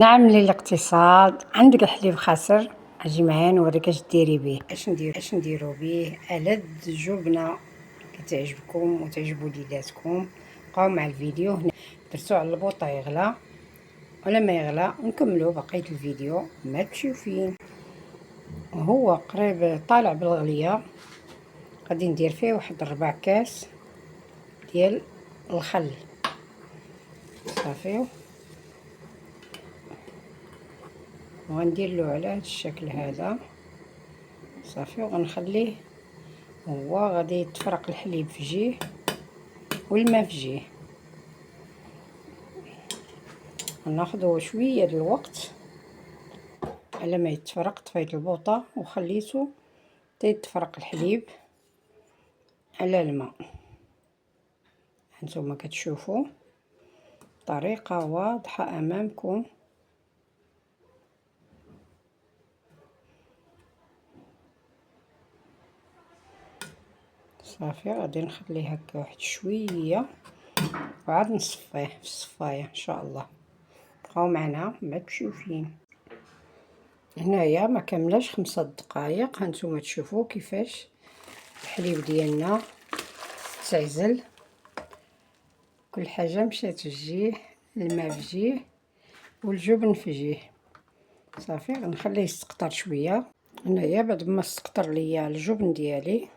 نعم للاقتصاد. عندك الحليب خاسر اجي نوريك اش ديري به. اش نديرو به؟ ألذ جبنه كتعجبكم وتعجبو وليداتكم. بقاو مع الفيديو. هنا درتو على البوطه يغلى، ولا ما يغلى نكملو بقيه الفيديو. ما تمشيو فين، وهو قريب طالع بالغليه. غادي ندير فيه واحد 4 كاس ديال الخل. صافي، وغندير له على هذا الشكل هذا. صافي، وغنخليه هو غادي يتفرق الحليب في جهه والماء في جهه. غناخدو شويه د الوقت على ما يتفرق. طفيت البوطه وخليته يتفرق الحليب على الماء. هانتوما كتشوفوا طريقه واضحه امامكم. صافي، غادي نخليه هكا واحد شويه وعاد نصفيه في الصفايه ان شاء الله. بقاو معنا، ما تمشيو فين. هنايا ما كملاش 5 دقائق. هانتوما تشوفوا كيفاش الحليب ديالنا تعزل، كل حاجه مشات في جهه، الماء في جهه والجبن في جهه. صافي، غنخليه يستقطر شويه. هنايا بعد ما استقطر ليا الجبن ديالي،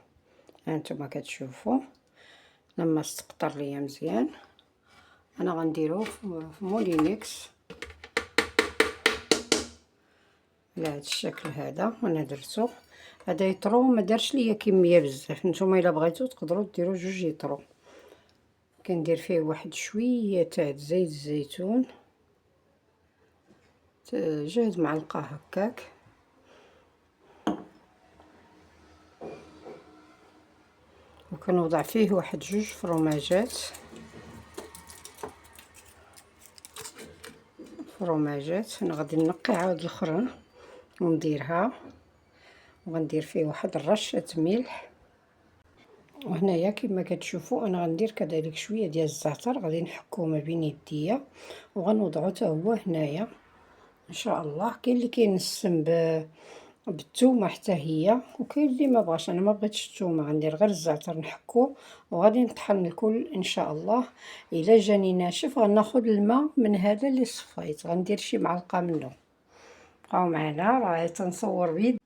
هانتوما كتشوفوا لما استقطر ليا مزيان، انا غنديروه في مولينكس على هذا الشكل هذا. وانا درتو هذا يطرو، ما دارش ليا كميه بزاف. نتوما الا بغيتو تقدروا ديروا 2 يطرو. كندير فيه واحد شويه تاع زيت الزيتون، جهد معلقه هكاك، وكنوضع فيه واحد 2 فروماجات. انا غادي نقي عاود الاخرى ونديرها، وغندير فيه واحد الرشه ملح. وهنايا كما كتشوفوا انا غندير كذلك شويه ديال الزعتر، غادي نحكو ما بين يديا وغنوضعو حتى هو هنايا ان شاء الله. كاين اللي كينسم بالثومه حتى هي، وكاين اللي ما بغاش. انا ما بغيتش الثومه، غندير غير الزعتر نحكو وغادي نطحن الكل ان شاء الله. الا جاني ناشف غناخذ الماء من هذا اللي صفيت، غندير شي معلقه منه. بقاو معنا، راه تنصور بيد.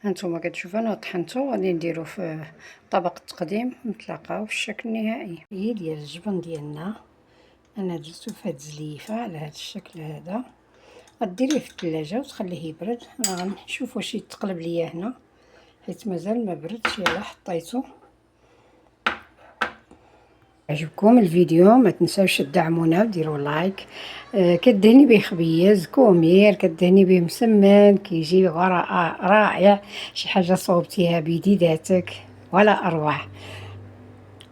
هانتوما كتشوفوا انا طحنته، غادي نديرو في طبق التقديم. نتلاقاو في الشكل النهائي ديال الجبن ديالنا. انا درتو في هاد الزليفه على هاد الشكل هذا. غديريه في الثلاجه وتخليه يبرد. انا غنشوف واش يتقلب ليا هنا حيت مازال ما بردش. يلا حطيته. عجبكم الفيديو ما تنساوش تدعمونا وديروا لايك. كدهني به خبيز كومير، كدهني به مسمن، كيجي رائع. شي حاجه صوبتيها بيديداتك ولا اروع.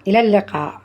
الى اللقاء.